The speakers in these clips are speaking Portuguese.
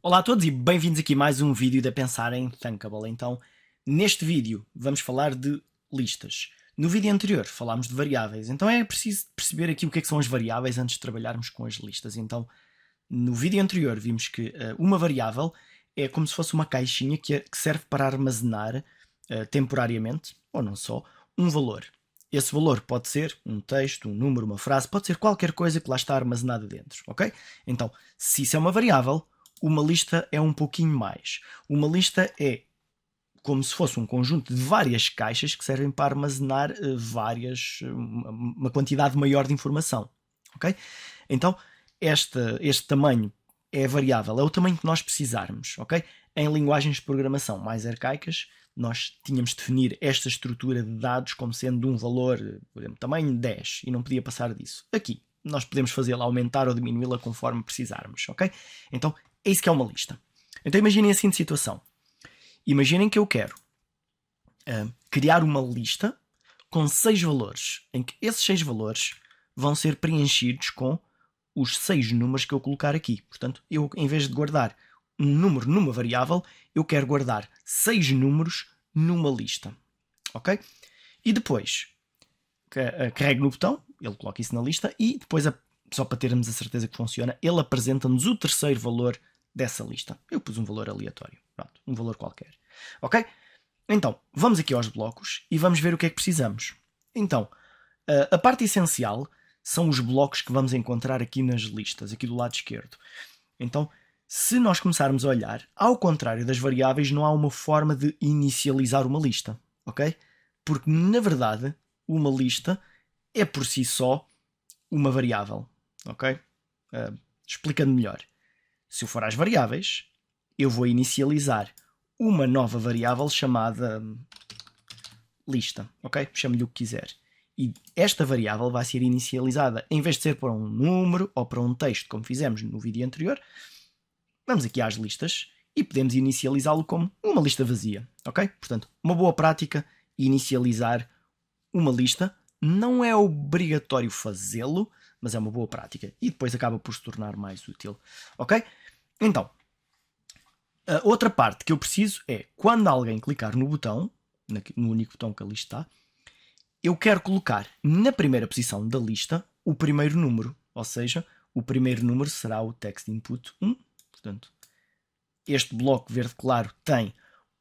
Olá a todos e bem-vindos aqui a mais um vídeo da Pensar em Thunkable. Então, neste vídeo vamos falar de listas. No vídeo anterior falámos de variáveis, então é preciso perceber aqui o que é que são as variáveis antes de trabalharmos com as listas. Então, no vídeo anterior vimos que uma variável é como se fosse uma caixinha que serve para armazenar temporariamente, ou não só, um valor. Esse valor pode ser um texto, um número, uma frase, pode ser qualquer coisa que lá está armazenada dentro, ok? Então, se isso é uma variável, uma lista é um pouquinho mais. Uma lista é como se fosse um conjunto de várias caixas que servem para armazenar uma quantidade maior de informação. Okay? Então, este tamanho é variável, é o tamanho que nós precisarmos. Okay? Em linguagens de programação mais arcaicas, nós tínhamos de definir esta estrutura de dados como sendo de um valor, por exemplo, tamanho 10, e não podia passar disso. Aqui, nós podemos fazê-la aumentar ou diminuí-la conforme precisarmos. Okay? Então, é isso que é uma lista. Então imaginem a seguinte situação. Imaginem que eu quero criar uma lista com 6 valores, em que esses 6 valores vão ser preenchidos com os 6 números que eu colocar aqui. Portanto, eu, em vez de guardar um número numa variável, eu quero guardar 6 números numa lista. Ok? E depois, carrego no botão, ele coloca isso na lista, e depois, só para termos a certeza que funciona, ele apresenta-nos o terceiro valor dessa lista. Eu pus um valor aleatório. Pronto, um valor qualquer. Ok? Então, vamos aqui aos blocos e vamos ver o que é que precisamos. Então, a parte essencial são os blocos que vamos encontrar aqui nas listas, aqui do lado esquerdo. Então, se nós começarmos a olhar, ao contrário das variáveis, não há uma forma de inicializar uma lista. Ok? Porque, na verdade, uma lista é por si só uma variável. Ok? Explicando melhor. Se eu for às variáveis, eu vou inicializar uma nova variável chamada lista, ok? Chame-lhe o que quiser. E esta variável vai ser inicializada, em vez de ser para um número ou para um texto, como fizemos no vídeo anterior, vamos aqui às listas e podemos inicializá-lo como uma lista vazia, ok? Portanto, uma boa prática, inicializar uma lista. Não é obrigatório fazê-lo, mas é uma boa prática. E depois acaba por se tornar mais útil, ok? Então, a outra parte que eu preciso é, quando alguém clicar no botão, no único botão que ali está, eu quero colocar na primeira posição da lista o primeiro número. Ou seja, o primeiro número será o text input 1. Portanto, este bloco verde claro tem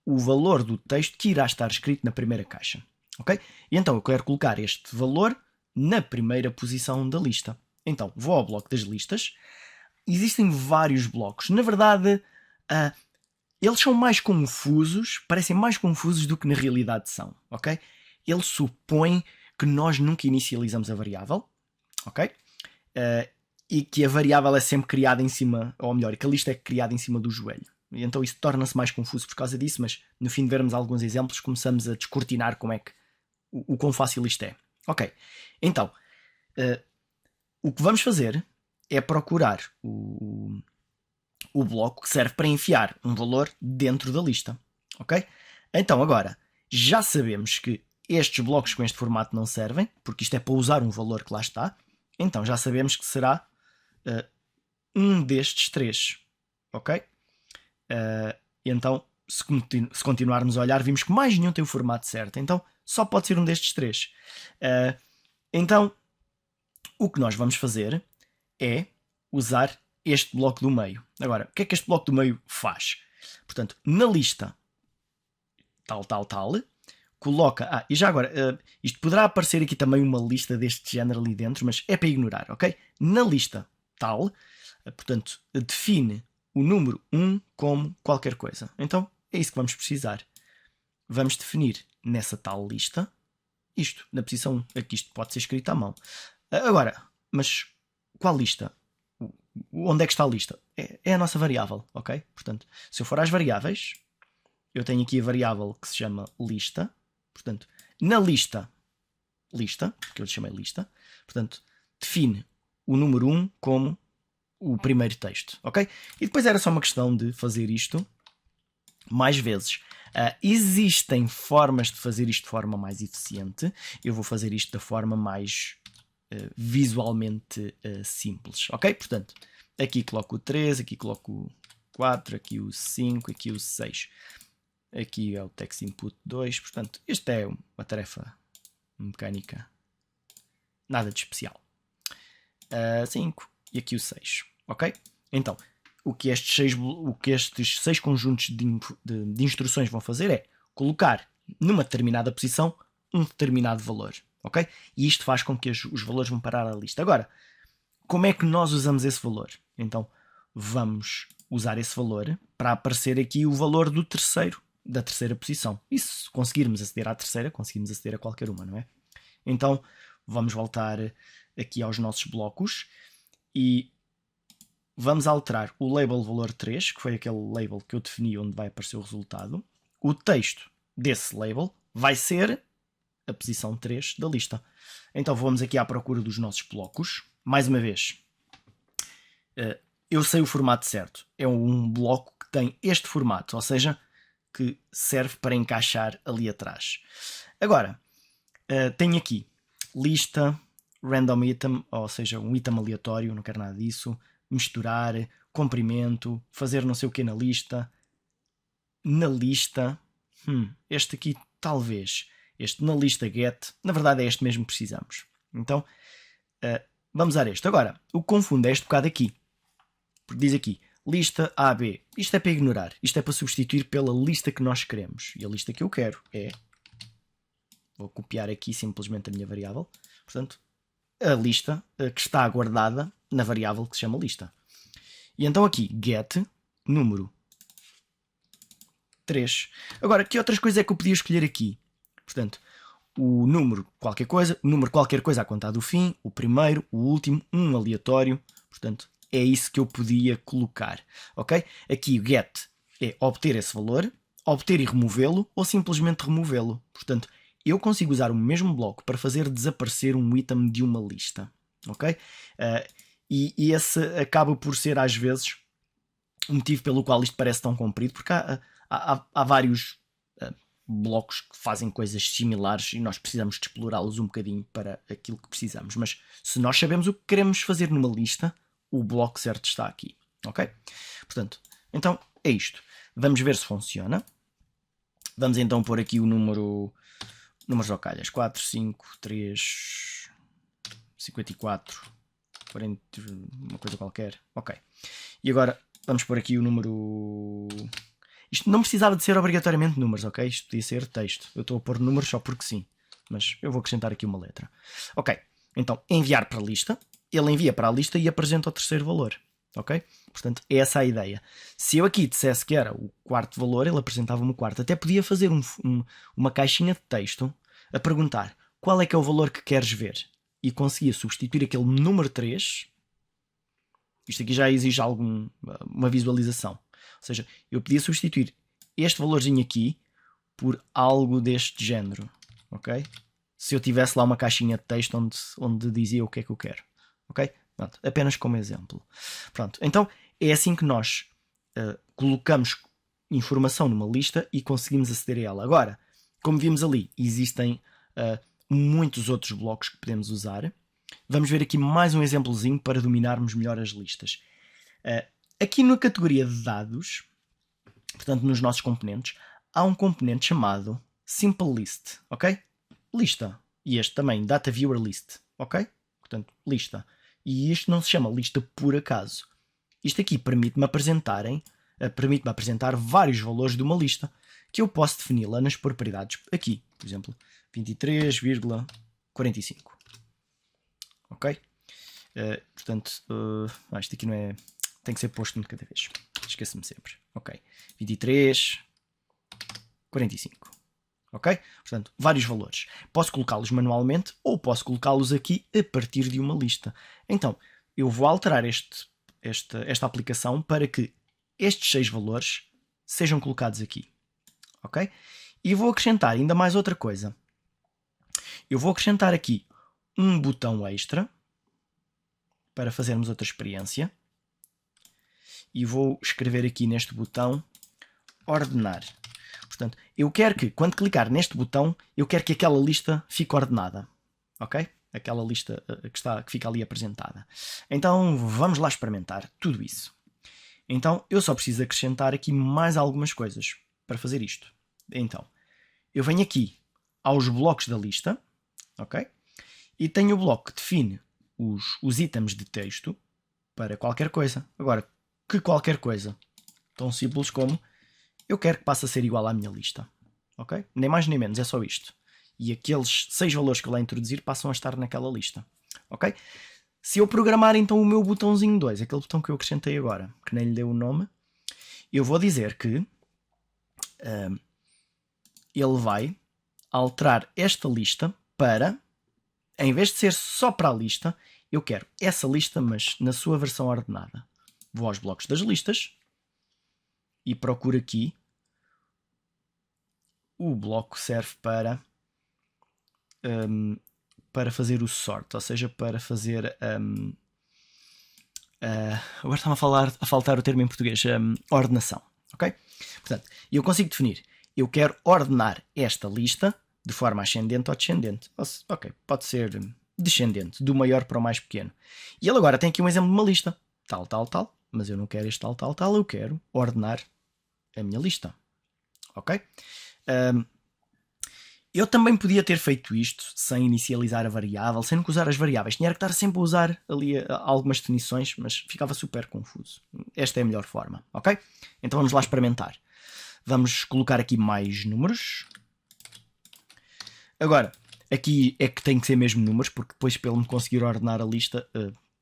o valor do texto que irá estar escrito na primeira caixa. Ok? E então eu quero colocar este valor na primeira posição da lista. Então, vou ao bloco das listas. Existem vários blocos. Na verdade, eles são mais confusos, parecem mais confusos do que na realidade são, ok? Ele supõe que nós nunca inicializamos a variável, ok? E que a variável é sempre criada em cima, ou melhor, que a lista é criada em cima do joelho. E então isso torna-se mais confuso por causa disso, mas no fim de vermos alguns exemplos, começamos a descortinar como é que o quão fácil isto é. Ok, então, o que vamos fazer é procurar o bloco que serve para enfiar um valor dentro da lista. Ok? Então agora, já sabemos que estes blocos com este formato não servem, porque isto é para usar um valor que lá está. Então já sabemos que será um destes três. Ok? Então, se continuarmos a olhar, vimos que mais nenhum tem o formato certo. Então, só pode ser um destes três. Então, o que nós vamos fazer é usar este bloco do meio. Agora, o que é que este bloco do meio faz? Portanto, na lista tal, coloca... e já agora, isto poderá aparecer aqui também uma lista deste género ali dentro, mas é para ignorar, ok? Na lista tal, portanto, define o número 1 como qualquer coisa. Então, é isso que vamos precisar. Vamos definir nessa tal lista isto, na posição aqui, isto pode ser escrito à mão. Agora, mas qual lista? Onde é que está a lista? É a nossa variável, ok? Portanto, se eu for às variáveis, eu tenho aqui a variável que se chama lista. Portanto, na lista, que eu lhe chamei lista, portanto, define o número 1 como o primeiro texto, ok? E depois era só uma questão de fazer isto mais vezes. Existem formas de fazer isto de forma mais eficiente. Eu vou fazer isto da forma mais visualmente simples, ok? Portanto, aqui coloco o 3, aqui coloco 4, aqui o 5, aqui o 6. Aqui é o text input 2, portanto, esta é uma tarefa mecânica, nada de especial. 5 e aqui o 6, ok? Então, o que estes 6 conjuntos de instruções vão fazer é colocar numa determinada posição um determinado valor, ok? E isto faz com que os valores vão parar à lista. Agora, como é que nós usamos esse valor? Então, vamos usar esse valor para aparecer aqui o valor da terceira posição. E se conseguirmos aceder à terceira, conseguimos aceder a qualquer uma, não é? Então, vamos voltar aqui aos nossos blocos e vamos alterar o label valor 3, que foi aquele label que eu defini onde vai aparecer o resultado. O texto desse label vai ser a posição 3 da lista. Então vamos aqui à procura dos nossos blocos. Mais uma vez, eu sei o formato certo. É um bloco que tem este formato, ou seja, que serve para encaixar ali atrás. Agora, tenho aqui lista, random item, ou seja, um item aleatório, não quero nada disso, misturar, comprimento, fazer não sei o que na lista. Na lista, este aqui talvez, este na lista get, na verdade é este mesmo que precisamos. Então, vamos usar este. Agora, o que confunde é este bocado aqui, porque diz aqui, lista AB, isto é para ignorar, isto é para substituir pela lista que nós queremos, e a lista que eu quero é, vou copiar aqui simplesmente a minha variável, portanto, a lista que está guardada na variável que se chama lista. E então aqui, get, número 3. Agora, que outras coisas é que eu podia escolher aqui? Portanto, o número qualquer coisa a contar do fim, o primeiro, o último, um aleatório, portanto, é isso que eu podia colocar, ok? Aqui o get é obter esse valor, obter e removê-lo, ou simplesmente removê-lo. Portanto, eu consigo usar o mesmo bloco para fazer desaparecer um item de uma lista, ok? E esse acaba por ser, às vezes, o motivo pelo qual isto parece tão comprido, porque há vários blocos que fazem coisas similares e nós precisamos de explorá-los um bocadinho para aquilo que precisamos. Mas se nós sabemos o que queremos fazer numa lista, o bloco certo está aqui, ok? Portanto, então é isto. Vamos ver se funciona. Vamos então pôr aqui o números ao calhas. 4, 5, 3, 54, 40, uma coisa qualquer. Ok. E agora vamos pôr aqui o número... Isto não precisava de ser obrigatoriamente números, ok? Isto podia ser texto. Eu estou a pôr números só porque sim. Mas eu vou acrescentar aqui uma letra. Ok. Então, enviar para a lista. Ele envia para a lista e apresenta o terceiro valor. Ok? Portanto, essa é a ideia. Se eu aqui dissesse que era o quarto valor, ele apresentava-me o quarto. Até podia fazer uma caixinha de texto a perguntar qual é que é o valor que queres ver. E conseguia substituir aquele número 3. Isto aqui já exige uma visualização. Ou seja, eu podia substituir este valorzinho aqui por algo deste género. Ok? Se eu tivesse lá uma caixinha de texto onde dizia o que é que eu quero. Ok? Pronto, apenas como exemplo. Pronto, então é assim que nós colocamos informação numa lista e conseguimos aceder a ela. Agora, como vimos ali, existem muitos outros blocos que podemos usar. Vamos ver aqui mais um exemplozinho para dominarmos melhor as listas. Aqui na categoria de dados, portanto nos nossos componentes, há um componente chamado Simple List, ok? Lista. E este também, Data Viewer List, ok? Portanto, lista. E isto não se chama lista por acaso. Isto aqui permite-me apresentar vários valores de uma lista, que eu posso defini-la nas propriedades aqui. Por exemplo, 23,45. Ok? Portanto, isto aqui não é... Tem que ser posto um de cada vez. Esqueça-me sempre. Ok. 23,45. Ok? Portanto, vários valores. Posso colocá-los manualmente ou posso colocá-los aqui a partir de uma lista. Então, eu vou alterar esta aplicação para que estes 6 valores sejam colocados aqui. Ok? E vou acrescentar ainda mais outra coisa. Eu vou acrescentar aqui um botão extra para fazermos outra experiência. E vou escrever aqui neste botão ordenar. Portanto, eu quero que, quando clicar neste botão, eu quero que aquela lista fique ordenada. Ok? Aquela lista que fica ali apresentada. Então, vamos lá experimentar tudo isso. Então eu só preciso acrescentar aqui mais algumas coisas para fazer isto. Então eu venho aqui aos blocos da lista, ok? E tenho o bloco que define os itens de texto para qualquer coisa. Agora, que qualquer coisa? Tão simples como eu quero que passe a ser igual à minha lista. Ok? Nem mais nem menos, é só isto. E aqueles 6 valores que eu lá introduzir passam a estar naquela lista. Ok? Se eu programar então o meu botãozinho 2, aquele botão que eu acrescentei agora, que nem lhe deu o nome, eu vou dizer que ele vai alterar esta lista para, em vez de ser só para a lista, eu quero essa lista, mas na sua versão ordenada. Vou aos blocos das listas e procuro aqui. O bloco serve para fazer o sort, ou seja, para fazer agora está-me a faltar o termo em português, ordenação, ok? Portanto, eu consigo definir, eu quero ordenar esta lista de forma ascendente ou descendente, ok, pode ser descendente, do maior para o mais pequeno. E ele agora tem aqui um exemplo de uma lista, tal, tal, tal, mas eu não quero este tal, tal, tal, eu quero ordenar a minha lista, ok? Eu também podia ter feito isto sem inicializar a variável, sem nunca usar as variáveis. Tinha que estar sempre a usar ali algumas definições, mas ficava super confuso. Esta é a melhor forma, ok? Então vamos lá experimentar. Vamos colocar aqui mais números. Agora, aqui é que tem que ser mesmo números, porque depois para ele me conseguir ordenar a lista,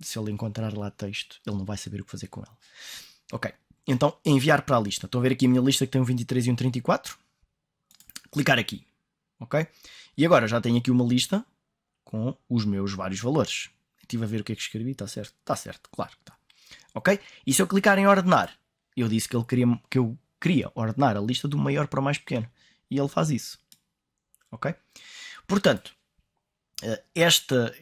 se ele encontrar lá texto, ele não vai saber o que fazer com ela. Ok, então enviar para a lista. Estão a ver aqui a minha lista que tem um 23 e um 34? Clicar aqui. Ok? E agora já tenho aqui uma lista com os meus vários valores. Estive a ver o que é que escrevi, está certo? Está certo, claro que está. Ok? E se eu clicar em ordenar, eu disse que eu queria ordenar a lista do maior para o mais pequeno. E ele faz isso. Ok? Portanto, esta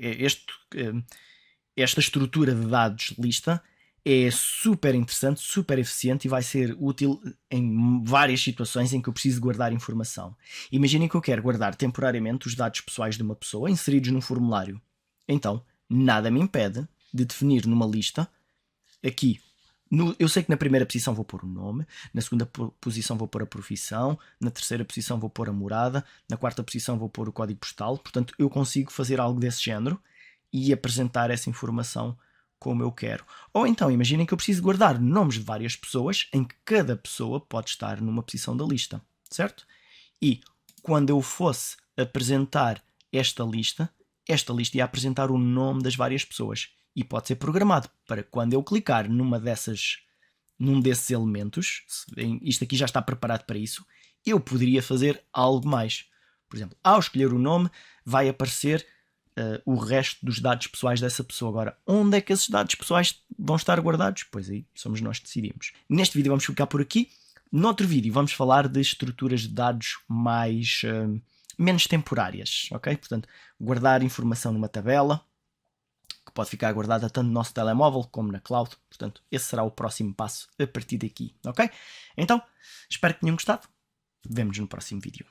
estrutura de dados lista é super interessante, super eficiente e vai ser útil em várias situações em que eu preciso guardar informação. Imaginem que eu quero guardar temporariamente os dados pessoais de uma pessoa inseridos num formulário. Então, nada me impede de definir numa lista, aqui, eu sei que na primeira posição vou pôr o nome, na segunda posição vou pôr a profissão, na terceira posição vou pôr a morada, na quarta posição vou pôr o código postal. Portanto, eu consigo fazer algo desse género e apresentar essa informação como eu quero. Ou então, imaginem que eu preciso guardar nomes de várias pessoas em que cada pessoa pode estar numa posição da lista, certo? E quando eu fosse apresentar esta lista ia apresentar o nome das várias pessoas e pode ser programado para quando eu clicar num desses elementos, isto aqui já está preparado para isso, eu poderia fazer algo mais. Por exemplo, ao escolher o nome, vai aparecer o resto dos dados pessoais dessa pessoa. Agora, onde é que esses dados pessoais vão estar guardados? Pois aí somos nós que decidimos. Neste vídeo vamos ficar por aqui. Noutro vídeo vamos falar de estruturas de dados menos temporárias, ok? Portanto, guardar informação numa tabela, que pode ficar guardada tanto no nosso telemóvel como na cloud. Portanto, esse será o próximo passo a partir daqui, ok? Então, espero que tenham gostado. Vemo-nos no próximo vídeo.